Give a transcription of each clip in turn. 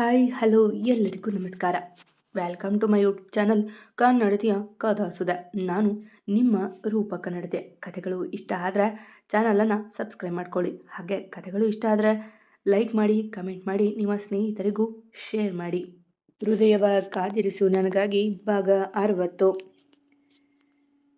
Hi hello ಎಲ್ಲರಿಗೂ ನಮಸ್ಕಾರ. Welcome to my YouTube channel ಕನ್ನಡತಿಯ ಕಥಾಸುಧೆ. ನಾನು ನಿಮ್ಮ ರೂಪ ಕನ್ನಡತೆ. ಕಥೆಗಳು ಇಷ್ಟ ಆದರೆ ಚಾನಲನ್ನು ಸಬ್ಸ್ಕ್ರೈಬ್ ಮಾಡ್ಕೊಳ್ಳಿ. ಹಾಗೆ ಕಥೆಗಳು ಇಷ್ಟ ಆದರೆ ಲೈಕ್ ಮಾಡಿ, ಕಮೆಂಟ್ ಮಾಡಿ, ನಿಮ್ಮ ಸ್ನೇಹಿತರಿಗೂ ಶೇರ್ ಮಾಡಿ. ಹೃದಯವ ಕಾದಿರಿಸು ನನಗಾಗಿ ಭಾಗ 60.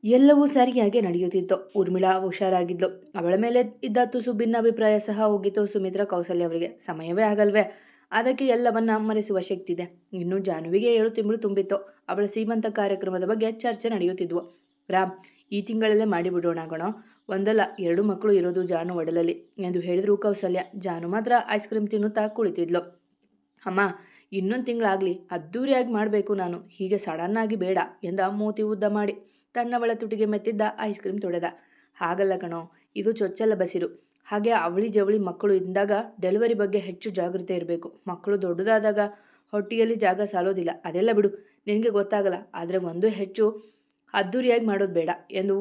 ಎಲ್ಲವೂ ಸರಿಯಾಗಿ ನಡೆಯುತ್ತಿತ್ತು. ಊರ್ಮಿಳಾ ಹುಷಾರಾಗಿದ್ಲು. ಅವಳ ಮೇಲೆ ಇದ್ದ ತುಸು ಭಿನ್ನಾಭಿಪ್ರಾಯ ಸಹ ಹೋಗಿತ್ತು ಸುಮಿತ್ರಾ ಕೌಸಲ್ಯ ಅವರಿಗೆ. ಸಮಯವೇ ಆಗಲ್ವೇ, ಅದಕ್ಕೆ ಎಲ್ಲವನ್ನ ಮರೆಸುವ ಶಕ್ತಿ ಇದೆ. ಇನ್ನು ಜಾನುವಿಗೆ 7 ತಿಂಗಳು ತುಂಬಿತ್ತು. ಅವಳ ಸೀಮಂತ ಕಾರ್ಯಕ್ರಮದ ಬಗ್ಗೆ ಚರ್ಚೆ ನಡೆಯುತ್ತಿದ್ವು. ರಾಮ್, ಈ ತಿಂಗಳಲ್ಲೇ ಮಾಡಿಬಿಡೋಣ ಗಣೋ. ಒಂದಲ್ಲ 2 ಮಕ್ಕಳು ಇರೋದು ಜಾನು ಒಡಲಲ್ಲಿ ಎಂದು ಹೇಳಿದ್ರು ಕೌಸಲ್ಯ. ಜಾನು ಮಾತ್ರ ಐಸ್ ಕ್ರೀಮ್ ತಿನ್ನುತ್ತಾ ಕುಳಿತಿದ್ಲು. ಅಮ್ಮ, ಇನ್ನೊಂದು ತಿಂಗಳಾಗಲಿ, ಅದ್ದೂರಿಯಾಗಿ ಮಾಡಬೇಕು ನಾನು, ಹೀಗೆ ಸಡನ್ನಾಗಿ ಬೇಡ ಎಂದ ಮೂತಿ ಉದ್ದ ಮಾಡಿ ತನ್ನವಳ ತುಟಿಗೆ ಮೆತ್ತಿದ್ದ ಐಸ್ ಕ್ರೀಮ್ ತೊಡೆದ. ಹಾಗಲ್ಲ ಕಣೋ, ಇದು ಚೊಚ್ಚಲ ಬಸಿರು. ಹಾಗೆ ಅವಳಿ ಜವಳಿ ಮಕ್ಕಳು ಇದ್ದಾಗ ಡೆಲಿವರಿ ಬಗ್ಗೆ ಹೆಚ್ಚು ಜಾಗೃತೆ ಇರಬೇಕು. ಮಕ್ಕಳು ದೊಡ್ಡದಾದಾಗ ಹೊಟ್ಟೆಯಲ್ಲಿ ಜಾಗ ಸಾಲೋದಿಲ್ಲ. ಅದೆಲ್ಲ ಬಿಡು, ನಿನಗೆ ಗೊತ್ತಾಗಲ್ಲ. ಆದರೆ ಒಂದು ಹೆಚ್ಚು ಅದ್ದೂರಿಯಾಗಿ ಮಾಡೋದು ಬೇಡ ಎಂದು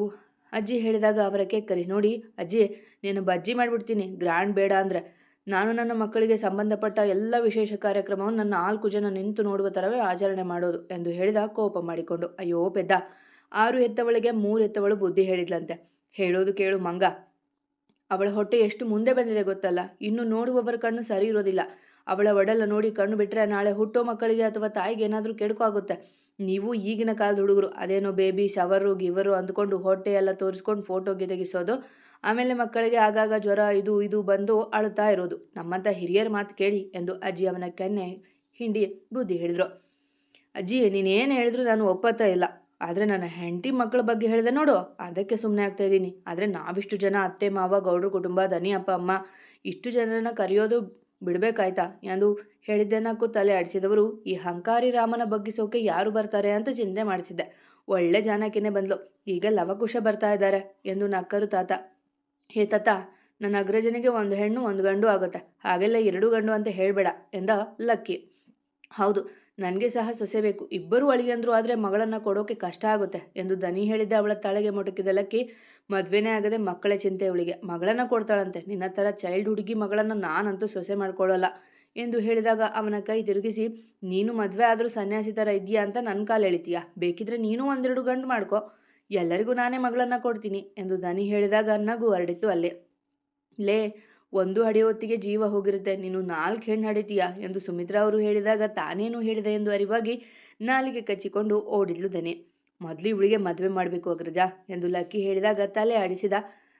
ಅಜ್ಜಿ ಹೇಳಿದಾಗ ಅವರ ಕೆಕ್ಕರಿಸಿ ನೋಡಿ, ಅಜ್ಜಿ ನೀನು ಬಜ್ಜಿ ಮಾಡಿಬಿಡ್ತೀನಿ ಗ್ರ್ಯಾಂಡ್ ಬೇಡ ಅಂದರೆ. ನಾನು ನನ್ನ ಮಕ್ಕಳಿಗೆ ಸಂಬಂಧಪಟ್ಟ ಎಲ್ಲ ವಿಶೇಷ ಕಾರ್ಯಕ್ರಮವನ್ನು 4 ಜನ ನಿಂತು ನೋಡುವ ಥರವೇ ಆಚರಣೆ ಮಾಡೋದು ಎಂದು ಹೇಳಿದ ಕೋಪ ಮಾಡಿಕೊಂಡು. ಅಯ್ಯೋ ಪೆದ್ದ, 6 ಹೆತ್ತವಳಿಗೆ 3 ಹೆತ್ತವಳು ಬುದ್ಧಿ ಹೇಳಿದ್ಲಂತೆ. ಹೇಳೋದು ಕೇಳು ಮಂಗ, ಅವಳ ಹೊಟ್ಟೆ ಎಷ್ಟು ಮುಂದೆ ಬಂದಿದೆ ಗೊತ್ತಲ್ಲ. ಇನ್ನು ನೋಡುವವರ ಕಣ್ಣು ಸರಿ ಇರೋದಿಲ್ಲ. ಅವಳ ಒಡಲ ನೋಡಿ ಕಣ್ಣು ಬಿಟ್ಟರೆ ನಾಳೆ ಹುಟ್ಟೋ ಮಕ್ಕಳಿಗೆ ಅಥವಾ ತಾಯಿಗೆ ಏನಾದರೂ ಕೆಡುಕು ಆಗುತ್ತೆ. ನೀವು ಈಗಿನ ಕಾಲದ ಹುಡುಗರು ಅದೇನೋ ಬೇಬಿ ಶವರು ಗಿವರು ಅಂದ್ಕೊಂಡು ಹೊಟ್ಟೆ ಎಲ್ಲ ತೋರಿಸ್ಕೊಂಡು ಫೋಟೋಗೆ ತೆಗಿಸೋದು, ಆಮೇಲೆ ಮಕ್ಕಳಿಗೆ ಆಗಾಗ ಜ್ವರ ಇದು ಇದು ಬಂದು ಅಳುತ್ತಾ ಇರೋದು. ನಮ್ಮಂಥ ಹಿರಿಯರ ಮಾತು ಕೇಳಿ ಎಂದು ಅಜ್ಜಿ ಅವನ ಕೆನ್ನೆ ಹಿಂಡಿ ಬುದ್ಧಿ ಹೇಳಿದ್ರು. ಅಜ್ಜಿ, ನೀನೇನು ಹೇಳಿದ್ರು ನಾನು ಒಪ್ಪತ್ತಾ ಇಲ್ಲ. ಆದರೆ ನನ್ನ ಹೆಂಡತಿ ಮಕ್ಕಳ ಬಗ್ಗೆ ಹೇಳಿದೆ ನೋಡು, ಅದಕ್ಕೆ ಸುಮ್ಮನೆ ಆಗ್ತಾ ಇದ್ದೀನಿ. ಆದರೆ ನಾವಿಷ್ಟು ಜನ ಅತ್ತೆ ಮಾವ ಗೌಡ್ರ ಕುಟುಂಬ ದನಿ ಅಪ್ಪ ಅಮ್ಮ ಇಷ್ಟು ಜನರನ್ನ ಕರೆಯೋದು ಬಿಡಬೇಕಾಯ್ತಾ ಎಂದು ಹೇಳಿದ್ದನ್ನಕ್ಕೂ ತಲೆ ಆಡಿಸಿದವರು ಈ ಹಂಕಾರಿ ರಾಮನ ಬಗ್ಗಿಸೋಕೆ ಯಾರು ಬರ್ತಾರೆ ಅಂತ ಚಿಂತೆ ಮಾಡ್ತಿದ್ದೆ. ಒಳ್ಳೆ ಜಾನಕಿನೇ ಬಂದ್ಲು. ಈಗ ಲವಕುಶ ಬರ್ತಾ ಇದ್ದಾರೆ ಎಂದು ನಕ್ಕರು ತಾತ. ಹೇ ತಾತ, ನನ್ನ ಅಗ್ರಜನಿಗೆ 1 ಹೆಣ್ಣು 1 ಗಂಡು ಆಗುತ್ತೆ. ಹಾಗೆಲ್ಲ 2 ಗಂಡು ಅಂತ ಹೇಳಬೇಡ ಎಂದ ಲಕ್ಕಿ. ಹೌದು, ನನಗೆ ಸಹ ಸೊಸೆ ಬೇಕು. ಇಬ್ಬರು ಅಳಿಯಂದ್ರು ಆದರೆ ಮಗಳನ್ನು ಕೊಡೋಕೆ ಕಷ್ಟ ಆಗುತ್ತೆ ಎಂದು ದನಿ ಹೇಳಿದ್ದ ಅವಳ ತಲೆಗೆ ಮುಟುಕಿದ ಲಕ್ಕಿ. ಮದುವೆನೇ ಆಗದೆ ಮಕ್ಕಳೇ ಚಿಂತೆ ಇವಳಿಗೆ. ಮಗಳನ್ನು ಕೊಡ್ತಾಳಂತೆ. ನಿನ್ನ ಥರ ಚೈಲ್ಡ್ ಹುಡುಗಿ ಮಗಳನ್ನು ನಾನಂತೂ ಸೊಸೆ ಮಾಡ್ಕೊಳ್ಳಲ್ಲ ಎಂದು ಹೇಳಿದಾಗ ಅವನ ಕೈ ತಿರುಗಿಸಿ, ನೀನು ಮದುವೆ ಆದರೂ ಸನ್ಯಾಸಿ ಥರ ಇದೆಯಾ ಅಂತ ನನ್ನ ಕಾಲು ಎಳಿತೀಯ? ಬೇಕಿದ್ರೆ ನೀನು 1-2 ಗಂಡು ಮಾಡ್ಕೊ, ಎಲ್ಲರಿಗೂ ನಾನೇ ಮಗಳನ್ನು ಕೊಡ್ತೀನಿ ಎಂದು ದನಿ ಹೇಳಿದಾಗ ನಗು ಹರಡಿತ್ತು ಅಲ್ಲೇ. ಲೇ, 1 ಹಡಿಯೋ ಹೊತ್ತಿಗೆ ಜೀವ ಹೋಗಿರುತ್ತೆ, ನೀನು 4 ಹೆಣ್ಣು ಹಡಿತೀಯಾ ಎಂದು ಸುಮಿತ್ರಾ ಅವರು ಹೇಳಿದಾಗ ತಾನೇನು ಹೇಳಿದೆ ಎಂದು ಅರಿವಾಗಿ ನಾಲಿಗೆ ಕಚ್ಚಿಕೊಂಡು ಓಡಿದ್ಲು ದನಿ. ಮೊದಲು ಇವಳಿಗೆ ಮದುವೆ ಮಾಡಬೇಕು ಅಗ್ರಜ ಎಂದು ಲಕ್ಕಿ ಹೇಳಿದಾಗ ತಲೆ ಆಡಿಸಿದ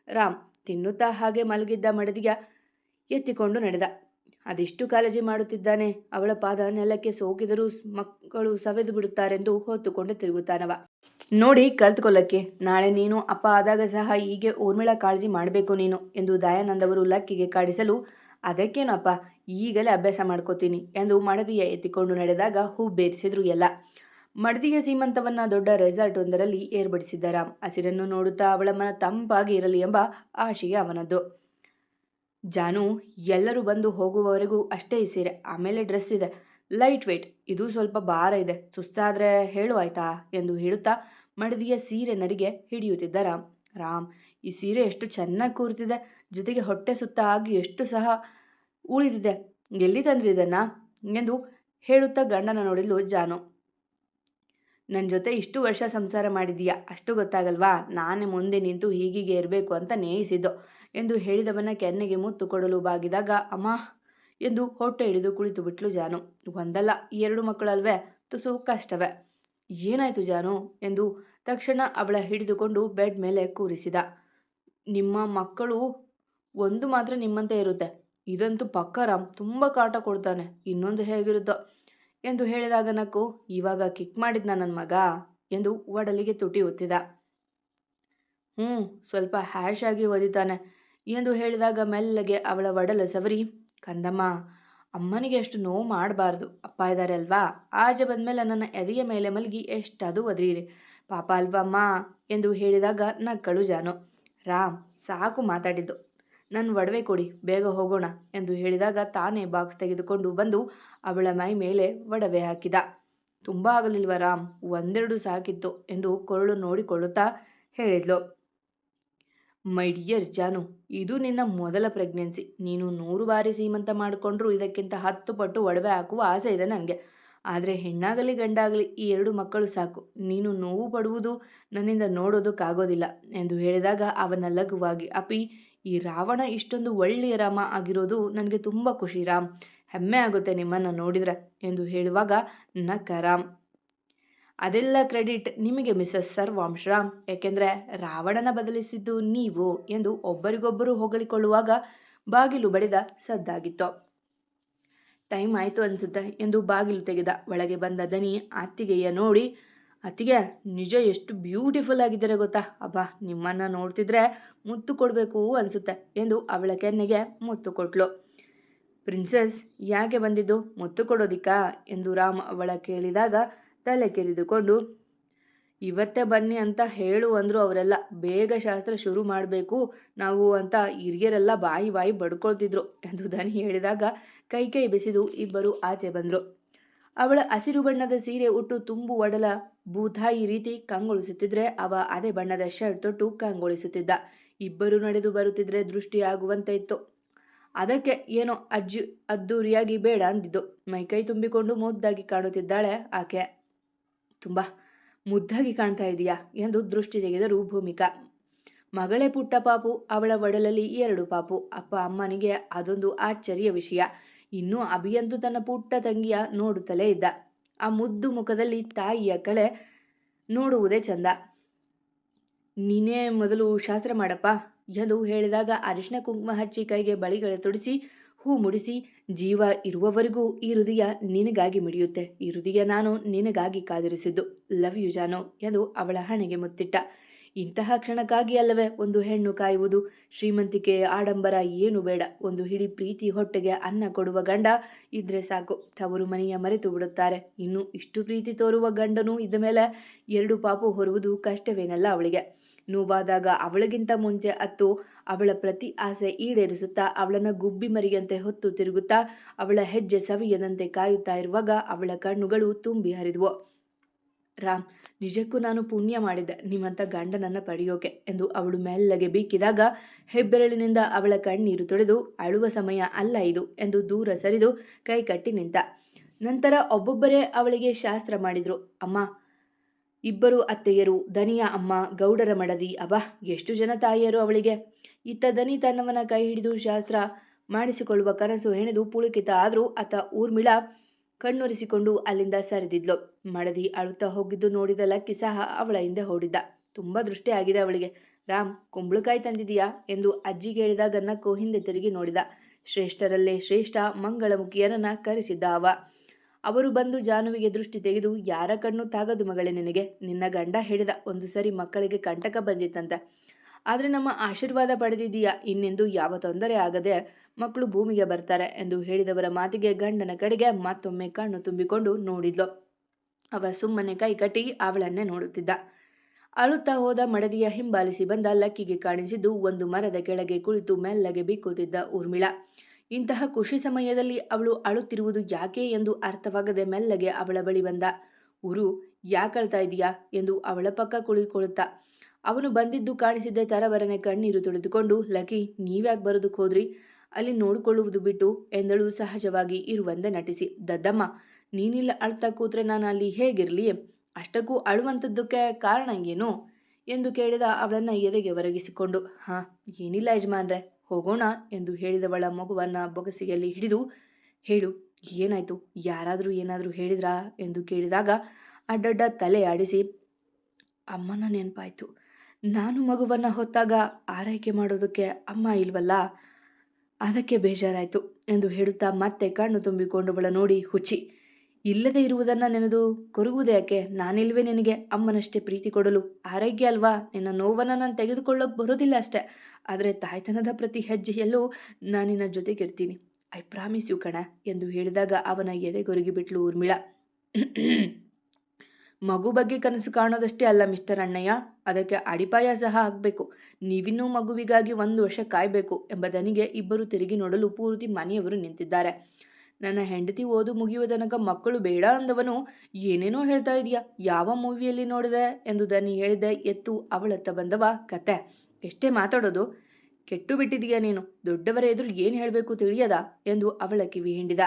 ರಾಮ್. ತಿನ್ನುತ್ತಾ ಹಾಗೆ ಮಲಗಿದ್ದ ಮಡದಿಯ ಎತ್ತಿಕೊಂಡು ನಡೆದ. ಅದೆಷ್ಟು ಕಾಳಜಿ ಮಾಡುತ್ತಿದ್ದಾನೆ. ಅವಳ ಪಾದ ನೆಲಕ್ಕೆ ಸೋಕಿದರೂ ಮಕ್ಕಳು ಸವೆದು ಬಿಡುತ್ತಾರೆಂದು ಹೊತ್ತುಕೊಂಡು ತಿರುಗುತ್ತಾನವ. ನೋಡಿ ಕಲ್ತ್ಕೊಳ್ಳಕ್ಕೆ, ನಾಳೆ ನೀನು ಅಪ್ಪ ಆದಾಗ ಸಹ ಹೀಗೆ ಊರ್ಮಿಳಾ ಕಾಳಜಿ ಮಾಡಬೇಕು ನೀನು ಎಂದು ದಯಾನಂದವರು ಲಕ್ಕಿಗೆ ಕಾಡಿಸಲು, ಅದಕ್ಕೇನಪ್ಪ, ಈಗಲೇ ಅಭ್ಯಾಸ ಮಾಡ್ಕೋತೀನಿ ಎಂದು ಮಡದಿಯ ಎತ್ತಿಕೊಂಡು ನಡೆದಾಗ ಹೂ ಬೇರಿಸಿದ್ರು ಎಲ್ಲ. ಮಡದಿಯ ಸೀಮಂತವನ್ನ ದೊಡ್ಡ ರೆಸಾರ್ಟ್ ಒಂದರಲ್ಲಿ ಏರ್ಪಡಿಸಿದ್ದ ರಾಮ್. ಹಸಿರನ್ನು ನೋಡುತ್ತಾ ಅವಳ ಮನ ತಂಪಾಗಿ ಇರಲಿ ಎಂಬ ಆಶಯ ಅವನದ್ದು. ಜಾನು, ಎಲ್ಲರೂ ಬಂದು ಹೋಗುವವರೆಗೂ ಅಷ್ಟೇ ಈ ಸೀರೆ, ಆಮೇಲೆ ಡ್ರೆಸ್ ಇದೆ, ಲೈಟ್ ವೇಟ್, ಇದು ಸ್ವಲ್ಪ ಭಾರ ಇದೆ, ಸುಸ್ತಾದರೆ ಹೇಳು ಆಯ್ತಾ ಎಂದು ಹೇಳುತ್ತಾ ಮಡದಿಯ ಸೀರೆ ನರಿಗೆ ಹಿಡಿಯುತ್ತಿದ್ದ ರಾಮ್. ರಾಮ್, ಈ ಸೀರೆ ಎಷ್ಟು ಚೆನ್ನಾಗಿ ಕೂರ್ತಿದೆ, ಜೊತೆಗೆ ಹೊಟ್ಟೆ ಸುತ್ತ ಆಗಿ ಎಷ್ಟು ಸಹ ಉಳಿದಿದೆ, ಎಲ್ಲಿ ತಂದ್ರಿ ಇದನ್ನ ಎಂದು ಹೇಳುತ್ತಾ ಗಂಡನ ನೋಡಿದ್ಲು ಜಾನು. ನನ್ನ ಜೊತೆ ಇಷ್ಟು ವರ್ಷ ಸಂಸಾರ ಮಾಡಿದೀಯಾ, ಅಷ್ಟು ಗೊತ್ತಾಗಲ್ವಾ, ನಾನೇ ಮುಂದೆ ನಿಂತು ಹೀಗೀಗೆ ಇರಬೇಕು ಅಂತ ನೇಯಿಸಿದ್ದು ಎಂದು ಹೇಳಿದವನ ಕೆನ್ನೆಗೆ ಮುತ್ತು ಕೊಡಲು ಬಾಗಿದಾಗ ಅಮ್ಮ ಎಂದು ಹೊಟ್ಟೆ ಹಿಡಿದು ಕುಳಿತು ಬಿಟ್ಲು ಜಾನು. ಒಂದಲ್ಲ 2 ಮಕ್ಕಳಲ್ವೇ, ತುಸು ಕಷ್ಟವೇ. ಏನಾಯ್ತು ಜಾನು ಎಂದು ತಕ್ಷಣ ಅವಳ ಹಿಡಿದುಕೊಂಡು ಬೆಡ್ ಮೇಲೆ ಕೂರಿಸಿದ. ನಿಮ್ಮ ಮಕ್ಕಳು ಒಂದು ಮಾತ್ರ ನಿಮ್ಮಂತೆ ಇರುತ್ತೆ, ಇದಂತೂ ಪಕ್ಕ ರಾಮ್, ತುಂಬ ಕಾಟ ಕೊಡ್ತಾನೆ, ಇನ್ನೊಂದು ಹೇಗಿರುತ್ತೋ ಎಂದು ಹೇಳಿದಾಗ ನಕ್ಕು. ಇವಾಗ ಕಿಕ್ ಮಾಡಿದ್ನ ನನ್ನ ಮಗ ಎಂದು ಒಡಲಿಗೆ ತುಟಿ ಒತ್ತಿದ. ಸ್ವಲ್ಪ ಹ್ಯಾಶ್ ಆಗಿ ಒದಿತಾನೆ ಎಂದು ಹೇಳಿದಾಗ ಮೆಲ್ಲಗೆ ಅವಳ ಒಡಲ ಸವರಿ, ಕಂದಮ್ಮ, ಅಮ್ಮನಿಗೆ ಅಷ್ಟು ನೋವು ಮಾಡಬಾರ್ದು, ಅಪ್ಪ ಇದ್ದಾರೆ ಅಲ್ವಾ, ಆಚೆ ಬಂದಮೇಲೆ ನನ್ನ ಎದೆಯ ಮೇಲೆ ಮಲಗಿ ಎಷ್ಟಾದರೂ ಒದ್ರೀರಿ, ಪಾಪ ಅಲ್ವಮ್ಮ ಎಂದು ಹೇಳಿದಾಗ ನಕ್ಕಳು ಜಾನು. ರಾಮ್, ಸಾಕು ಮಾತಾಡಿದ್ದು, ನನ್ನ ಒಡವೆ ಕೊಡಿ, ಬೇಗ ಹೋಗೋಣ ಎಂದು ಹೇಳಿದಾಗ ತಾನೇ ಬಾಕ್ಸ್ ತೆಗೆದುಕೊಂಡು ಬಂದು ಅವಳ ಮೈ ಮೇಲೆ ಒಡವೆ ಹಾಕಿದ. ತುಂಬ ಆಗಲಿಲ್ವ ರಾಮ್, 1-2 ಸಾಕಿತ್ತು ಎಂದು ಕೊರಳು ನೋಡಿಕೊಳ್ಳುತ್ತಾ ಹೇಳಿದ್ಲು. ಮೈ ಡಿಯರ್ ಜಾನು, ಇದು ನಿನ್ನ ಮೊದಲ ಪ್ರೆಗ್ನೆನ್ಸಿ. ನೀನು 100 ಬಾರಿ ಸೀಮಂತ ಮಾಡಿಕೊಂಡ್ರೂ ಇದಕ್ಕಿಂತ 10 ಪಟ್ಟು ಒಡವೆ ಹಾಕುವ ಆಸೆ ಇದೆ ನನಗೆ. ಆದರೆ ಹೆಣ್ಣಾಗಲಿ ಗಂಡಾಗಲಿ ಈ 2 ಮಕ್ಕಳು ಸಾಕು. ನೀನು ನೋವು ಪಡುವುದು ನನ್ನಿಂದ ನೋಡೋದಕ್ಕಾಗೋದಿಲ್ಲ ಎಂದು ಹೇಳಿದಾಗ ಅವನ ಲಘುವಾಗಿ, ಅಪ್ಪಿ, ಈ ರಾವಣ ಇಷ್ಟೊಂದು ಒಳ್ಳೆಯ ರಾಮ ಆಗಿರೋದು ನನಗೆ ತುಂಬ ಖುಷಿ ರಾಮ್. ಹೆಮ್ಮೆ ಆಗುತ್ತೆ ನಿಮ್ಮನ್ನು ನೋಡಿದ್ರೆ ಎಂದು ಹೇಳುವಾಗ ನಕ್ಕ ರಾಮ್. ಅದೆಲ್ಲ ಕ್ರೆಡಿಟ್ ನಿಮಗೆ ಮಿಸಸ್ ಸರ್ವಾಂಶ್ರಾಮ್, ಏಕೆಂದರೆ ರಾವಣನ ಬದಲಿಸಿದ್ದು ನೀವು ಎಂದು ಒಬ್ಬರಿಗೊಬ್ಬರು ಹೊಗಳಿಕೊಳ್ಳುವಾಗ ಬಾಗಿಲು ಬಡಿದ ಸದ್ದಾಗಿತ್ತು. ಟೈಮ್ ಆಯಿತು ಅನಿಸುತ್ತೆ ಎಂದು ಬಾಗಿಲು ತೆಗೆದ. ಒಳಗೆ ಬಂದ ದನಿ ಅತ್ತಿಗೆಯ ನೋಡಿ, ಅತ್ತಿಗೆ ನಿಜ ಎಷ್ಟು ಬ್ಯೂಟಿಫುಲ್ ಆಗಿದ್ದಾರೆ ಗೊತ್ತಾ, ಅಬ್ಬಾ ನಿಮ್ಮನ್ನು ನೋಡ್ತಿದ್ರೆ ಮುತ್ತು ಕೊಡಬೇಕು ಅನಿಸುತ್ತೆ ಎಂದು ಅವಳ ಕೆನ್ನೆಗೆ ಮುತ್ತು ಕೊಟ್ಲು. ಪ್ರಿನ್ಸೆಸ್ ಯಾಕೆ ಬಂದಿದ್ದು, ಮುತ್ತು ಕೊಡೋದಿಕ್ಕಾ ಎಂದು ರಾಮ್ ಅವಳ ಕೇಳಿದಾಗ ತಲೆ ಕೆರೆದುಕೊಂಡು, ಇವತ್ತೇ ಬನ್ನಿ ಅಂತ ಹೇಳು ಅಂದರು ಅವರೆಲ್ಲ. ಬೇಗ ಶಾಸ್ತ್ರ ಶುರು ಮಾಡಬೇಕು ನಾವು ಅಂತ ಹಿರಿಯರೆಲ್ಲ ಬಾಯಿ ಬಾಯಿ ಬಡ್ಕೊಳ್ತಿದ್ರು ಎಂದು ದನಿ ಹೇಳಿದಾಗ ಕೈ ಕೈ ಬೆಸೆದು ಇಬ್ಬರು ಆಚೆ ಬಂದರು. ಅವಳ ಹಸಿರು ಬಣ್ಣದ ಸೀರೆ ಉಟ್ಟು ತುಂಬು ಒಡಲ ಭೂತಾಯಿ ರೀತಿ ಕಂಗೊಳಿಸುತ್ತಿದ್ರೆ ಅವ ಅದೇ ಬಣ್ಣದ ಶರ್ಟ್ ತೊಟ್ಟು ಕಂಗೊಳಿಸುತ್ತಿದ್ದ. ಇಬ್ಬರು ನಡೆದು ಬರುತ್ತಿದ್ರೆ ದೃಷ್ಟಿ ಆಗುವಂತೆ ಇತ್ತು. ಅದಕ್ಕೆ ಏನೋ ಅದ್ದೂರಿಯಾಗಿ ಬೇಡ ಅಂದಿದ್ದು. ಮೈಕೈ ತುಂಬಿಕೊಂಡು ಮುದ್ದಾಗಿ ಕಾಣುತ್ತಿದ್ದಾಳೆ ಆಕೆ. ತುಂಬ ಮುದ್ದಾಗಿ ಕಾಣ್ತಾ ಇದೆಯಾ ಎಂದು ದೃಷ್ಟಿ ತೆಗೆದರು ಭೂಮಿಕಾ. ಮಗಳೇ ಪುಟ್ಟ ಪಾಪು, ಅವಳ ಒಡಲಲ್ಲಿ 2 ಪಾಪು. ಅಪ್ಪ ಅಮ್ಮನಿಗೆ ಅದೊಂದು ಆಶ್ಚರ್ಯ ವಿಷಯ. ಇನ್ನೂ ಅಭಿಯಂತೂ ತನ್ನ ಪುಟ್ಟ ತಂಗಿಯ ನೋಡುತ್ತಲೇ ಇದ್ದ. ಆ ಮುದ್ದು ಮುಖದಲ್ಲಿ ತಾಯಿಯ ಕಳೆ ನೋಡುವುದೇ ಚಂದ. ನೀನೇ ಮೊದಲು ಶಾಸ್ತ್ರ ಮಾಡಪ್ಪ ಎಂದು ಹೇಳಿದಾಗ ಅರಿಶಿನ ಕುಂಕುಮ ಹಚ್ಚಿ ಕೈಗೆ ಬಳಿಗಳ ತೊಡಿಸಿ ಹೂ ಮುಡಿಸಿ, ಜೀವ ಇರುವವರೆಗೂ ಈ ಹೃದಯ ನಿನಗಾಗಿ ಮಿಡಿಯುತ್ತೆ. ಈ ಹೃದಯ ನಾನು ನಿನಗಾಗಿ ಕಾದಿರಿಸಿದ್ದು. ಲವ್ ಯು ಜಾನು ಎಂದು ಅವಳ ಹಣೆಗೆ ಮುತ್ತಿಟ್ಟ. ಇಂತಹ ಕ್ಷಣಕ್ಕಾಗಿ ಅಲ್ಲವೇ ಒಂದು ಹೆಣ್ಣು ಕಾಯುವುದು. ಶ್ರೀಮಂತಿಕೆ ಆಡಂಬರ ಏನು ಬೇಡ. ಒಂದು ಹಿಡಿ ಪ್ರೀತಿ ಹೊಟ್ಟೆಗೆ ಅನ್ನ ಕೊಡುವ ಗಂಡ ಇದ್ರೆ ಸಾಕು. ತವರು ಮನೆಯ ಮರೆತು ಬಿಡುತ್ತಾರೆ. ಇನ್ನು ಇಷ್ಟು ಪ್ರೀತಿ ತೋರುವ ಗಂಡನೂ ಇದ್ದ ಮೇಲೆ 2 ಪಾಪು ಹೊರುವುದು ಕಷ್ಟವೇನಲ್ಲ ಅವಳಿಗೆ. ನೋವಾದಾಗ ಅವಳಿಗಿಂತ ಮುಂಚೆ ಅತ್ತು ಅವಳ ಪ್ರತಿ ಆಸೆ ಈಡೇರಿಸುತ್ತಾ ಅವಳನ್ನು ಗುಬ್ಬಿ ಮರಿಯಂತೆ ಹೊತ್ತು ತಿರುಗುತ್ತಾ ಅವಳ ಹೆಜ್ಜೆ ಸವಿಯದಂತೆ ಕಾಯುತ್ತಾ ಇರುವಾಗ ಅವಳ ಕಣ್ಣುಗಳು ತುಂಬಿ ಹರಿದವು. ರಾಮ್, ನಿಜಕ್ಕೂ ನಾನು ಪುಣ್ಯ ಮಾಡಿದ್ದೆ ನಿಮ್ಮಂಥ ಗಂಡನನ್ನು ಪಡೆಯೋಕೆ ಎಂದು ಅವಳು ಮೆಲ್ಲಗೆ ಬೀಕಿದಾಗ ಹೆಬ್ಬೆರಳಿನಿಂದ ಅವಳ ಕಣ್ಣೀರು ತೊಳೆದು, ಅಳುವ ಸಮಯ ಅಲ್ಲ ಇದು ಎಂದು ದೂರ ಸರಿದು ಕೈ ಕಟ್ಟಿ ನಿಂತ. ನಂತರ ಒಬ್ಬೊಬ್ಬರೇ ಅವಳಿಗೆ ಶಾಸ್ತ್ರ ಮಾಡಿದ್ರು. ಅಮ್ಮ, ಇಬ್ಬರು ಅತ್ತೆಯರು, ದನಿಯ ಅಮ್ಮ, ಗೌಡರ ಮಡದಿ, ಅಬ್ಬಾ ಎಷ್ಟು ಜನ ತಾಯಿಯರು ಅವಳಿಗೆ. ಇತ್ತ ದನಿ ತನ್ನವನ ಕೈ ಹಿಡಿದು ಶಾಸ್ತ್ರ ಮಾಡಿಸಿಕೊಳ್ಳುವ ಕನಸು ಹೆಣೆದು ಪುಳುಕಿತ ಆದರೂ ಅತ್ತ ಊರ್ಮಿಳಾ ಕಣ್ಣೊರೆಸಿಕೊಂಡು ಅಲ್ಲಿಂದ ಸರಿದಿದ್ಲು. ಮಡದಿ ಅಳುತ್ತಾ ಹೋಗಿದ್ದು ನೋಡಿದ ಲಕ್ಕಿ ಸಹ ಅವಳ ಹಿಂದೆ ಓಡಿದ್ದ. ತುಂಬ ದೃಷ್ಟಿ ಆಗಿದೆ ಅವಳಿಗೆ. ರಾಮ್, ಕುಂಬಳಕಾಯಿ ತಂದಿದೀಯಾ ಎಂದು ಅಜ್ಜಿಗೆ ಹೇಳಿದಾಗ ನಕ್ಕು ಹಿಂದೆ ತಿರುಗಿ ನೋಡಿದ. ಶ್ರೇಷ್ಠರಲ್ಲೇ ಶ್ರೇಷ್ಠ ಮಂಗಳಮುಖಿಯರನ್ನ ಕರೆಸಿದ್ದ ಅವ. ಅವರು ಬಂದು ಜಾನುವಿಗೆ ದೃಷ್ಟಿ ತೆಗೆದು, ಯಾರ ಕಣ್ಣು ತಾಗದು ಮಗಳೇ ನಿನಗೆ. ನಿನ್ನ ಗಂಡ ಹೇಳಿದ, ಒಂದು ಸರಿ ಮಕ್ಕಳಿಗೆ ಕಂಟಕ ಬಂದಿತ್ತಂತೆ. ಆದರೆ ನಮ್ಮ ಆಶೀರ್ವಾದ ಪಡೆದಿದ್ದೀಯಾ. ಇನ್ನೆಂದು ಯಾವ ತೊಂದರೆ ಆಗದೆ ಮಕ್ಕಳು ಭೂಮಿಗೆ ಬರ್ತಾರೆ ಎಂದು ಹೇಳಿದವರ ಮಾತಿಗೆ ಗಂಡನ ಕಡೆಗೆ ಮತ್ತೊಮ್ಮೆ ಕಣ್ಣು ತುಂಬಿಕೊಂಡು ನೋಡಿದ್ಲು. ಅವ ಸುಮ್ಮನೆ ಕೈ ಕಟ್ಟಿ ಅವಳನ್ನೇ ನೋಡುತ್ತಿದ್ದ. ಅಳುತ್ತಾ ಹೋದ ಮಡದಿಯ ಹಿಂಬಾಲಿಸಿ ಬಂದ ಲಕ್ಕಿಗೆ ಕಾಣಿಸಿದ್ದು ಒಂದು ಮರದ ಕೆಳಗೆ ಕುಳಿತು ಮೆಲ್ಲಗೆ ಬಿಕ್ಕುತ್ತಿದ್ದ ಊರ್ಮಿಳಾ. ಇಂತಹ ಖುಷಿ ಸಮಯದಲ್ಲಿ ಅವಳು ಅಳುತ್ತಿರುವುದು ಯಾಕೆ ಎಂದು ಅರ್ಥವಾಗದೆ ಮೆಲ್ಲಗೆ ಅವಳ ಬಳಿ ಬಂದ. ಊರು, ಯಾಕಳ್ತಾ ಇದೀಯಾ ಎಂದು ಅವಳ ಪಕ್ಕ ಕುಳಿತುಕೊಳ್ಳುತ್ತಾ. ಅವನು ಬಂದಿದ್ದು ಕಾಣಿಸಿದ್ದೆ ತರವರನೆ ಕಣ್ಣೀರು ತೊಳೆದುಕೊಂಡು, ಲಕ್ಕಿ, ನೀವ್ಯಾಕೆ ಬರೋದಕ್ಕೆ ಹೋದ್ರಿ, ಅಲ್ಲಿ ನೋಡಿಕೊಳ್ಳುವುದು ಬಿಟ್ಟು ಎಂದಳು ಸಹಜವಾಗಿ ಇರುವಂತೆ ನಟಿಸಿ. ದದ್ದಮ್ಮ, ನೀನಿಲ್ಲ ಅಳ್ತಾ ಕೂತ್ರೆ ನಾನು ಅಲ್ಲಿ ಹೇಗಿರಲಿ, ಅಷ್ಟಕ್ಕೂ ಅಳುವಂಥದ್ದಕ್ಕೆ ಕಾರಣ ಏನು ಎಂದು ಕೇಳಿದ ಅವಳನ್ನು ಎದೆಗೆ ಒರಗಿಸಿಕೊಂಡು. ಹಾಂ, ಏನಿಲ್ಲ ಯಜಮಾನ್ರೆ, ಹೋಗೋಣ ಎಂದು ಹೇಳಿದವಳ ಮಗುವನ್ನು ಬೊಗಸೆಯಲ್ಲಿ ಹಿಡಿದು, ಹೇಳು ಏನಾಯ್ತು, ಯಾರಾದರೂ ಏನಾದರೂ ಹೇಳಿದ್ರಾ ಎಂದು ಕೇಳಿದಾಗ ಅಡ್ಡಡ್ಡ ತಲೆ ಆಡಿಸಿ, ಅಮ್ಮನ ನೆನಪಾಯ್ತು. ನಾನು ಮಗುವನ್ನು ಹೊತ್ತಾಗ ಆರೈಕೆ ಮಾಡೋದಕ್ಕೆ ಅಮ್ಮ ಇಲ್ವಲ್ಲ, ಅದಕ್ಕೆ ಬೇಜಾರಾಯಿತು ಎಂದು ಹೇಳುತ್ತಾ ಮತ್ತೆ ಕಣ್ಣು ತುಂಬಿಕೊಂಡವಳ ನೋಡಿ, ಹುಚ್ಚಿ, ಇಲ್ಲದೆ ಇರುವುದನ್ನು ನೆನೆದು ಕೊರುಗುವುದೇ ಯಾಕೆ. ನಾನಿಲ್ವೇ ನಿನಗೆ ಅಮ್ಮನಷ್ಟೇ ಪ್ರೀತಿ ಕೊಡಲು. ಆರೈಕೆ ಅಲ್ವಾ, ನಿನ್ನ ನೋವನ್ನು ನಾನು ತೆಗೆದುಕೊಳ್ಳೋಕೆ ಬರೋದಿಲ್ಲ ಅಷ್ಟೆ. ಆದರೆ ತಾಯ್ತನದ ಪ್ರತಿ ಹೆಜ್ಜೆಯಲ್ಲೂ ನಾನು ನಿನ್ನ ಜೊತೆಗಿರ್ತೀನಿ. ಐ ಪ್ರಾಮಿಸ್ ಯು ಕಣ ಎಂದು ಹೇಳಿದಾಗ ಅವನ ಎದೆಗೊರಗಿ ಬಿಟ್ಲು ಊರ್ಮಿಳಾ. ಮಗು ಬಗ್ಗೆ ಕನಸು ಕಾಣೋದಷ್ಟೇ ಅಲ್ಲ ಮಿಸ್ಟರ್ ಅಣ್ಣಯ್ಯ, ಅದಕ್ಕೆ ಅಡಿಪಾಯ ಸಹ ಹಾಕಬೇಕು. ನೀವಿನ್ನೂ ಮಗುವಿಗಾಗಿ 1 ವರ್ಷ ಕಾಯಬೇಕು ಎಂಬ ದನಿಗೆ ಇಬ್ಬರು ತಿರುಗಿ ನೋಡಲು ಪೂರ್ತಿ ಮನೆಯವರು ನಿಂತಿದ್ದಾರೆ. ನನ್ನ ಹೆಂಡತಿ ಓದು ಮುಗಿಯುವ ತನಕ ಮಕ್ಕಳು ಬೇಡ ಅಂದವನು ಏನೇನೋ ಹೇಳ್ತಾ ಇದೆಯಾ, ಯಾವ ಮೂವಿಯಲ್ಲಿ ನೋಡಿದೆ ಎಂದು ದನಿ ಹೇಳಿದೆ. ಎತ್ತು ಅವಳತ್ತ ಬಂದವ, ಕತೆ ಎಷ್ಟೇ ಮಾತಾಡೋದು? ಕೆಟ್ಟು ಬಿಟ್ಟಿದೀಯ ನೀನು. ದೊಡ್ಡವರ ಎದುರು ಏನು ಹೇಳಬೇಕು ತಿಳಿಯದ ಎಂದು ಅವಳ ಕಿವಿ ಹಿಂಡಿದ.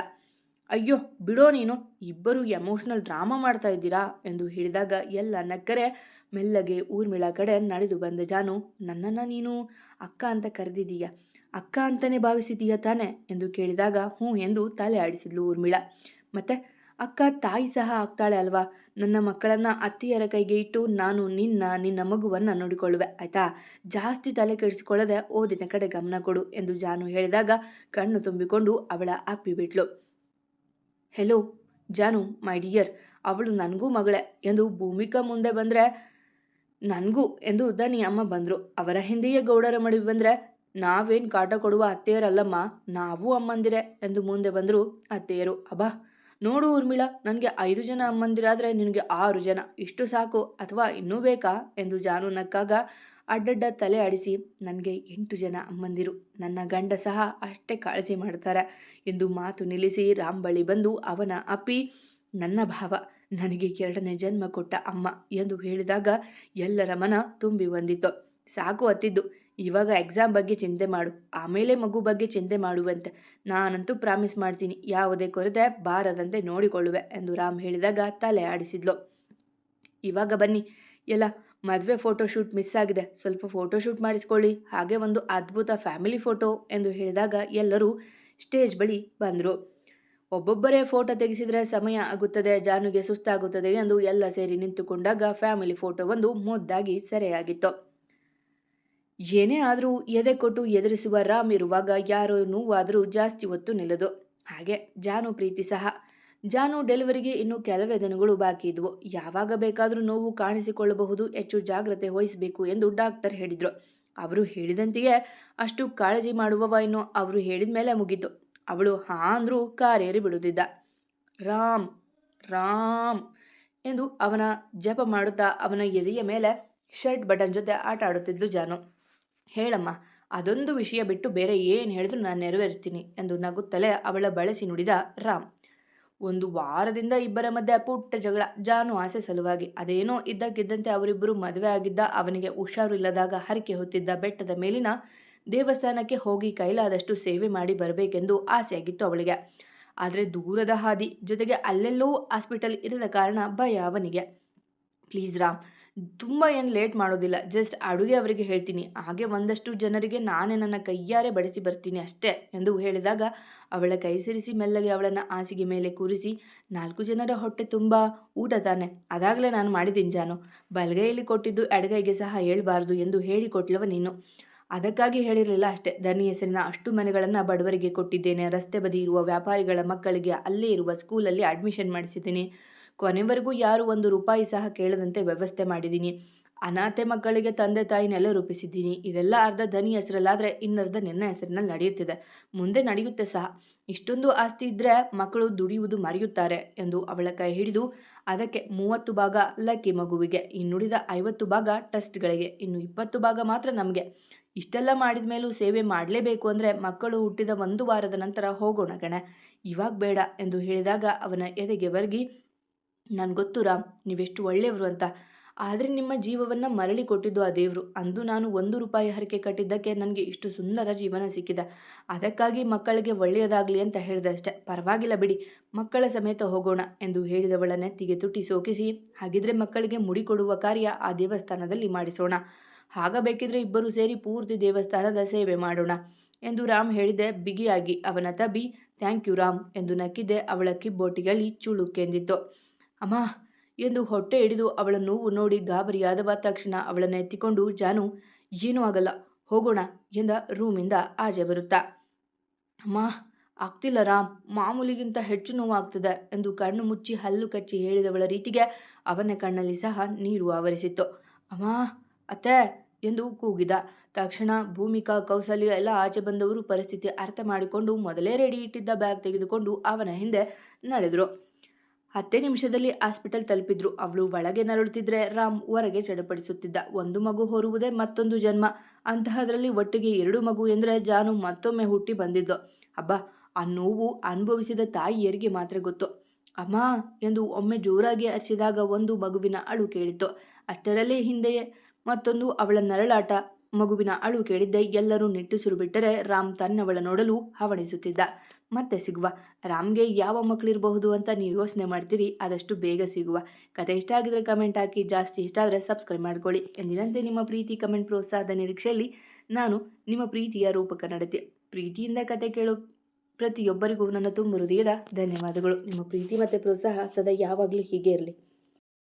ಅಯ್ಯೋ ಬಿಡೋ ನೀನು, ಇಬ್ಬರು ಎಮೋಷನಲ್ ಡ್ರಾಮಾ ಮಾಡ್ತಾ ಇದ್ದೀರಾ ಎಂದು ಹೇಳಿದಾಗ ಎಲ್ಲ ನಕ್ಕರೆ ಮೆಲ್ಲಗೆ ಊರ್ಮಿಳಾ ಕಡೆ ನಡೆದು ಬಂದ ಜಾನು, ನನ್ನನ್ನು ನೀನು ಅಕ್ಕ ಅಂತ ಕರೆದಿದೀಯ, ಅಕ್ಕ ಅಂತಲೇ ಭಾವಿಸಿದೀಯ ತಾನೆ ಎಂದು ಕೇಳಿದಾಗ ಹ್ಞೂ ಎಂದು ತಲೆ ಆಡಿಸಿದ್ಲು ಊರ್ಮಿಳಾ. ಮತ್ತೆ ಅಕ್ಕ ತಾಯಿ ಸಹ ಆಗ್ತಾಳೆ ಅಲ್ವಾ? ನನ್ನ ಮಕ್ಕಳನ್ನು ಅತ್ತಿಯರ ಕೈಗೆ ಇಟ್ಟು ನಾನು ನಿನ್ನ ಮಗುವನ್ನು ನೋಡಿಕೊಳ್ಳುವೆ ಆಯ್ತಾ? ಜಾಸ್ತಿ ತಲೆ ಕೆಡಿಸಿಕೊಳ್ಳದೆ ಓದಿನ ಕಡೆ ಗಮನ ಕೊಡು ಎಂದು ಜಾನು ಹೇಳಿದಾಗ ಕಣ್ಣು ತುಂಬಿಕೊಂಡು ಅವಳ ಅಪ್ಪಿಬಿಟ್ಲು. ಹೆಲೋ ಜಾನು ಮೈ ಡಿಯರ್, ಅವಳು ನನಗೂ ಮಗಳೇ ಎಂದು ಭೂಮಿಕಾ ಮುಂದೆ ಬಂದರೆ ನನಗೂ ಎಂದು ದನಿ ಅಮ್ಮ ಬಂದರು. ಅವರ ಹಿಂದೆಯೇ ಗೌಡರ ಮಡುವಿ ಬಂದರೆ ನಾವೇನು ಕಾಟ ಕೊಡುವ ಅತ್ತೆಯರಲ್ಲಮ್ಮ, ನಾವೂ ಅಮ್ಮಂದಿರೆ ಎಂದು ಮುಂದೆ ಬಂದರು ಅತ್ತೆಯರು. ಅಬ್ಬಾ ನೋಡು ಊರ್ಮಿಳಾ, ನನಗೆ 5 ಜನ ಅಮ್ಮಂದಿರಾದರೆ ನಿನಗೆ 6 ಜನ, ಇಷ್ಟು ಸಾಕು ಅಥವಾ ಇನ್ನೂ ಬೇಕಾ ಎಂದು ಜಾನು ನಕ್ಕಾಗ ಅಡ್ಡಡ್ಡ ತಲೆ ಆಡಿಸಿ, ನನಗೆ 8 ಜನ ಅಮ್ಮಂದಿರು, ನನ್ನ ಗಂಡ ಸಹ ಅಷ್ಟೇ ಕಾಳಜಿ ಮಾಡ್ತಾರೆ ಎಂದು ಮಾತು ನಿಲ್ಲಿಸಿ ರಾಮ್ ಬಳಿ ಬಂದು ಅವನ ಅಪ್ಪಿ, ನನ್ನ ಭಾವ ನನಗೆ 2ನೇ ಜನ್ಮ ಕೊಟ್ಟ ಅಮ್ಮ ಎಂದು ಹೇಳಿದಾಗ ಎಲ್ಲರ ಮನ ತುಂಬಿ ಬಂದಿತ್ತು. ಸಾಕು ಅತ್ತಿದ್ದು, ಇವಾಗ ಎಕ್ಸಾಮ್ ಬಗ್ಗೆ ಚಿಂತೆ ಮಾಡು, ಆಮೇಲೆ ಮಗು ಬಗ್ಗೆ ಚಿಂತೆ ಮಾಡುವಂತೆ. ನಾನಂತೂ ಪ್ರಾಮಿಸ್ ಮಾಡ್ತೀನಿ, ಯಾವುದೇ ಕೊರತೆ ಬಾರದಂತೆ ನೋಡಿಕೊಳ್ಳುವೆ ಎಂದು ರಾಮ್ ಹೇಳಿದಾಗ ತಲೆ ಆಡಿಸಿದ್ಲು. ಇವಾಗ ಬನ್ನಿ ಎಲ್ಲ, ಮದುವೆ ಫೋಟೋಶೂಟ್ ಮಿಸ್ ಆಗಿದೆ, ಸ್ವಲ್ಪ ಫೋಟೋಶೂಟ್ ಮಾಡಿಸ್ಕೊಳ್ಳಿ, ಹಾಗೆ ಒಂದು ಅದ್ಭುತ ಫ್ಯಾಮಿಲಿ ಫೋಟೋ ಎಂದು ಹೇಳಿದಾಗ ಎಲ್ಲರೂ ಸ್ಟೇಜ್ ಬಳಿ ಬಂದರು. ಒಬ್ಬೊಬ್ಬರೇ ಫೋಟೋ ತೆಗೆಸಿದರೆ ಸಮಯ ಆಗುತ್ತದೆ, ಜಾನುಗೆ ಸುಸ್ತಾಗುತ್ತದೆ ಎಂದು ಎಲ್ಲ ಸೇರಿ ನಿಂತುಕೊಂಡಾಗ ಫ್ಯಾಮಿಲಿ ಫೋಟೋ ಒಂದು ಮುದ್ದಾಗಿ ಸೆರೆಯಾಗಿತ್ತು. ಏನೇ ಆದರೂ ಎದೆ ಕೊಟ್ಟು ಎದುರಿಸುವ ರಾಮ್ ಇರುವಾಗ ಯಾರೋ ನೋವಾದರೂ ಜಾಸ್ತಿ ಹೊತ್ತು ನಿಲ್ಲದು. ಹಾಗೆ ಜಾನು ಪ್ರೀತಿ ಸಹ. ಜಾನು ಡೆಲಿವರಿಗೆ ಇನ್ನೂ ಕೆಲವೇ ದಿನಗಳು ಬಾಕಿ ಇದ್ವು. ಯಾವಾಗ ಬೇಕಾದರೂ ನೋವು ಕಾಣಿಸಿಕೊಳ್ಳಬಹುದು, ಹೆಚ್ಚು ಜಾಗ್ರತೆ ವಹಿಸಬೇಕು ಎಂದು ಡಾಕ್ಟರ್ ಹೇಳಿದರು. ಅವರು ಹೇಳಿದಂತೆಯೇ ಅಷ್ಟು ಕಾಳಜಿ ಮಾಡುವವ ಇನ್ನು ಅವರು ಹೇಳಿದ ಮೇಲೆ ಮುಗೀತು. ಅವಳು ಹಾ ಅಂದರೂ ಕಾರೇರಿ ಬಿಡುತ್ತಿದ್ದ. ರಾಮ್ ರಾಮ್ ಎಂದು ಅವನ ಜಪ ಮಾಡುತ್ತಾ ಅವನ ಎದೆಯ ಮೇಲೆ ಶರ್ಟ್ ಬಟನ್ ಜೊತೆ ಆಟ ಆಡುತ್ತಿದ್ಲು ಜಾನು. ಹೇಳಮ್ಮ, ಅದೊಂದು ವಿಷಯ ಬಿಟ್ಟು ಬೇರೆ ಏನು ಹೇಳಿದ್ರು ನಾನು ನೆರವೇರಿಸ್ತೀನಿ ಎಂದು ನಗುತ್ತಲೇ ಅವಳ ಬಳಸಿ ನುಡಿದ ರಾಮ್. 1 ವಾರದಿಂದ ಇಬ್ಬರ ಮಧ್ಯೆ ಪುಟ್ಟ ಜಗಳ, ಜಾನು ಆಸೆ ಸಲುವಾಗಿ. ಅದೇನೋ ಇದ್ದಕ್ಕಿದ್ದಂತೆ ಅವರಿಬ್ಬರು ಮದುವೆ ಆಗಿದ್ದ. ಅವನಿಗೆ ಹುಷಾರು ಇಲ್ಲದಾಗ ಹರಕೆ ಹೊತ್ತಿದ್ದ ಬೆಟ್ಟದ ಮೇಲಿನ ದೇವಸ್ಥಾನಕ್ಕೆ ಹೋಗಿ ಕೈಲಾದಷ್ಟು ಸೇವೆ ಮಾಡಿ ಬರಬೇಕೆಂದು ಆಸೆಯಾಗಿತ್ತು ಅವಳಿಗೆ. ಆದರೆ ದೂರದ ಹಾದಿ, ಜೊತೆಗೆ ಅಲ್ಲೆಲ್ಲೋ ಹಾಸ್ಪಿಟಲ್ ಇರದ ಕಾರಣ ಭಯ ಅವನಿಗೆ. ಪ್ಲೀಸ್ ರಾಮ್, ತುಂಬ ಏನು ಲೇಟ್ ಮಾಡೋದಿಲ್ಲ, ಜಸ್ಟ್ ಅಡುಗೆ ಅವರಿಗೆ ಹೇಳ್ತೀನಿ, ಹಾಗೆ ಒಂದಷ್ಟು ಜನರಿಗೆ ನಾನೇ ನನ್ನ ಕೈಯಾರೆ ಬಡಿಸಿ ಬರ್ತೀನಿ ಅಷ್ಟೇ ಎಂದು ಹೇಳಿದಾಗ ಅವಳ ಕೈ ಸೇರಿಸಿ ಮೆಲ್ಲಗೆ ಅವಳನ್ನು ಹಾಸಿಗೆ ಮೇಲೆ ಕೂರಿಸಿ, 4 ಜನರ ಹೊಟ್ಟೆ ತುಂಬ ಊಟ ತಾನೆ, ಅದಾಗಲೇ ನಾನು ಮಾಡಿದ್ದೀನಿ ಜಾನು, ಬಲಗೈಯಲ್ಲಿ ಕೊಟ್ಟಿದ್ದು ಎಡಗೈಗೆ ಸಹ ಹೇಳ್ಬಾರ್ದು ಎಂದು ಹೇಳಿಕೊಟ್ಲವ ನೀನು. ಅದಕ್ಕಾಗಿ ಹೇಳಿರಲಿಲ್ಲ ಅಷ್ಟೇ. ಧನಿ ಹೆಸರಿನ ಅಷ್ಟು ಮನೆಗಳನ್ನು ಬಡವರಿಗೆ ಕೊಟ್ಟಿದ್ದೇನೆ, ರಸ್ತೆ ಬದಿ ಇರುವ ವ್ಯಾಪಾರಿಗಳ ಮಕ್ಕಳಿಗೆ ಅಲ್ಲೇ ಇರುವ ಸ್ಕೂಲಲ್ಲಿ ಅಡ್ಮಿಷನ್ ಮಾಡಿಸಿದ್ದೀನಿ, ಕೊನೆವರೆಗೂ ಯಾರು 1 ರೂಪಾಯಿ ಸಹ ಕೇಳದಂತೆ ವ್ಯವಸ್ಥೆ ಮಾಡಿದ್ದೀನಿ, ಅನಾಥೆ ಮಕ್ಕಳಿಗೆ ತಂದೆ ತಾಯಿನೆಲ್ಲ ರೂಪಿಸಿದ್ದೀನಿ. ಇದೆಲ್ಲ ಅರ್ಧ ಧನಿ ಹೆಸರಲ್ಲಾದರೆ ಇನ್ನರ್ಧ ನಿನ್ನ ಹೆಸರಿನಲ್ಲಿ ನಡೆಯುತ್ತಿದೆ, ಮುಂದೆ ನಡೆಯುತ್ತೆ ಸಹ. ಇಷ್ಟೊಂದು ಆಸ್ತಿ ಇದ್ದರೆ ಮಕ್ಕಳು ದುಡಿಯುವುದು ಮರೆಯುತ್ತಾರೆ ಎಂದು ಅವಳ ಕೈ ಹಿಡಿದು, ಅದಕ್ಕೆ 30 ಭಾಗ ಲಕ್ಕಿ ಮಗುವಿಗೆ, ಇನ್ನುಳಿದ 50 ಭಾಗ ಟ್ರಸ್ಟ್ಗಳಿಗೆ, ಇನ್ನು 20 ಭಾಗ ಮಾತ್ರ ನಮಗೆ. ಇಷ್ಟೆಲ್ಲ ಮಾಡಿದ ಮೇಲೂ ಸೇವೆ ಮಾಡಲೇಬೇಕು ಅಂದರೆ ಮಕ್ಕಳು ಹುಟ್ಟಿದ 1 ವಾರದ ನಂತರ ಹೋಗೋಣ ಕಣೆ, ಇವಾಗ ಬೇಡ ಎಂದು ಹೇಳಿದಾಗ ಅವನ ಎದೆಗೆ ವರ್ಗಿ, ನನಗೆ ಗೊತ್ತು ರಾಮ್, ನೀವೆಷ್ಟು ಒಳ್ಳೆಯವರು ಅಂತ, ಆದರೆ ನಿಮ್ಮ ಜೀವವನ್ನು ಮರಳಿ ಕೊಟ್ಟಿದ್ದು ಆ ದೇವರು. ಅಂದು ನಾನು 1 ರೂಪಾಯಿ ಹರಕೆ ಕಟ್ಟಿದ್ದಕ್ಕೆ ನನಗೆ ಇಷ್ಟು ಸುಂದರ ಜೀವನ ಸಿಕ್ಕಿದೆ, ಅದಕ್ಕಾಗಿ ಮಕ್ಕಳಿಗೆ ಒಳ್ಳೆಯದಾಗಲಿ ಅಂತ ಹೇಳಿದೆ ಅಷ್ಟೆ, ಪರವಾಗಿಲ್ಲ ಬಿಡಿ, ಮಕ್ಕಳ ಸಮೇತ ಹೋಗೋಣ ಎಂದು ಹೇಳಿದವಳ ನೆತ್ತಿಗೆ ತುಟಿ ಸೋಕಿಸಿ, ಹಾಗಿದ್ರೆ ಮಕ್ಕಳಿಗೆ ಮುಡಿ ಕೊಡುವ ಕಾರ್ಯ ಆ ದೇವಸ್ಥಾನದಲ್ಲಿ ಮಾಡಿಸೋಣ, ಆಗ ಬೇಕಿದ್ರೆ ಇಬ್ಬರು ಸೇರಿ ಪೂರ್ತಿ ದೇವಸ್ಥಾನದ ಸೇವೆ ಮಾಡೋಣ ಎಂದು ರಾಮ್ ಹೇಳಿದ್ದೆ ಬಿಗಿಯಾಗಿ ಅವನ ತಬ್ಬಿ. ಥ್ಯಾಂಕ್ ಯು ರಾಮ್ ಎಂದು ನಕ್ಕಿದ್ದೆ ಅವಳ ಕಿಬ್ಬೊಟ್ಟಿಗಲ್ಲಿ ಚುಳುಕೆಂದಿತ್ತು. ಅಮ್ಮ ಎಂದು ಹೊಟ್ಟೆ ಹಿಡಿದು ಅವಳ ನೋವು ನೋಡಿ ಗಾಬರಿಯಾದವ ತಕ್ಷಣ ಅವಳನ್ನು ಎತ್ತಿಕೊಂಡು, ಜಾನು ಏನೂ ಆಗಲ್ಲ, ಹೋಗೋಣ ಎಂದ ರೂಮಿಂದ ಆಚೆ ಬರುತ್ತಾ. ಅಮ್ಮ ಆಗ್ತಿಲ್ಲ ರಾಮ್, ಮಾಮೂಲಿಗಿಂತ ಹೆಚ್ಚು ನೋವಾಗ್ತದೆ ಎಂದು ಕಣ್ಣು ಮುಚ್ಚಿ ಹಲ್ಲು ಕಚ್ಚಿ ಹೇಳಿದವಳ ರೀತಿಗೆ ಅವನ ಕಣ್ಣಲ್ಲಿ ಸಹ ನೀರು ಆವರಿಸಿತ್ತು. ಅಮ್ಮ ಅತ್ತೆ ಎಂದು ಕೂಗಿದ ತಕ್ಷಣ ಭೂಮಿಕಾ, ಕೌಸಲ್ಯ ಎಲ್ಲ ಆಚೆ ಬಂದವರು ಪರಿಸ್ಥಿತಿ ಅರ್ಥ ಮಾಡಿಕೊಂಡು ಮೊದಲೇ ರೆಡಿ ಇಟ್ಟಿದ್ದ ಬ್ಯಾಗ್ ತೆಗೆದುಕೊಂಡು ಅವನ ಹಿಂದೆ ನಡೆದರು. 10 ನಿಮಿಷದಲ್ಲಿ ಹಾಸ್ಪಿಟಲ್ ತಲುಪಿದ್ರು. ಅವಳು ಒಳಗೆ ನರಳುತ್ತಿದ್ರೆ ರಾಮ್ ಹೊರಗೆ ಚಡಪಡಿಸುತ್ತಿದ್ದ. 1 ಮಗು ಹೊರುವುದೇ ಮತ್ತೊಂದು ಜನ್ಮ, ಅಂತಹದ್ರಲ್ಲಿ ಒಟ್ಟಿಗೆ 2 ಮಗು ಎಂದರೆ ಜಾನು ಮತ್ತೊಮ್ಮೆ ಹುಟ್ಟಿ ಬಂದಿದ್ದು. ಅಬ್ಬಾ, ಆ ನೋವು ಅನುಭವಿಸಿದ ತಾಯಿಯರಿಗೆ ಮಾತ್ರ ಗೊತ್ತು. ಅಮ್ಮ ಎಂದು ಒಮ್ಮೆ ಜೋರಾಗಿ ಅರಚಿದಾಗ 1 ಮಗುವಿನ ಅಳು ಕೇಳಿತ್ತು. ಅಷ್ಟರಲ್ಲೇ ಹಿಂದೆಯೇ ಮತ್ತೊಂದು ಅವಳ ನರಳಾಟ ಮಗುವಿನ ಅಳು ಕೇಳಿದ್ದೆ ಎಲ್ಲರೂ ನಿಟ್ಟುಸಿರು ಬಿಟ್ಟರೆ ರಾಮ್ ತನ್ನವಳ ನೋಡಲು ಹವಣಿಸುತ್ತಿದ್ದ. ಮತ್ತೆ ಸಿಗುವ. ರಾಮ್ಗೆ ಯಾವ ಮಕ್ಕಳಿರಬಹುದು ಅಂತ ನೀವು ಯೋಚನೆ ಮಾಡ್ತೀರಿ, ಆದಷ್ಟು ಬೇಗ ಸಿಗುವ. ಕತೆ ಇಷ್ಟ ಆಗಿದ್ರೆ ಕಮೆಂಟ್ ಹಾಕಿ, ಜಾಸ್ತಿ ಇಷ್ಟ ಆದರೆ ಸಬ್ಸ್ಕ್ರೈಬ್ ಮಾಡ್ಕೊಳ್ಳಿ. ಎಂದಿನಂತೆ ನಿಮ್ಮ ಪ್ರೀತಿ, ಕಮೆಂಟ್, ಪ್ರೋತ್ಸಾಹದ ನಿರೀಕ್ಷೆಯಲ್ಲಿ ನಾನು ನಿಮ್ಮ ಪ್ರೀತಿಯ ರೂಪಕ ನಡತೆ. ಪ್ರೀತಿಯಿಂದ ಕತೆ ಕೇಳೋ ಪ್ರತಿಯೊಬ್ಬರಿಗೂ ನನ್ನ ತುಂಬ ಹೃದಯದ ಧನ್ಯವಾದಗಳು. ನಿಮ್ಮ ಪ್ರೀತಿ ಮತ್ತು ಪ್ರೋತ್ಸಾಹ ಸದಾ ಯಾವಾಗಲೂ ಹೀಗೆ ಇರಲಿ.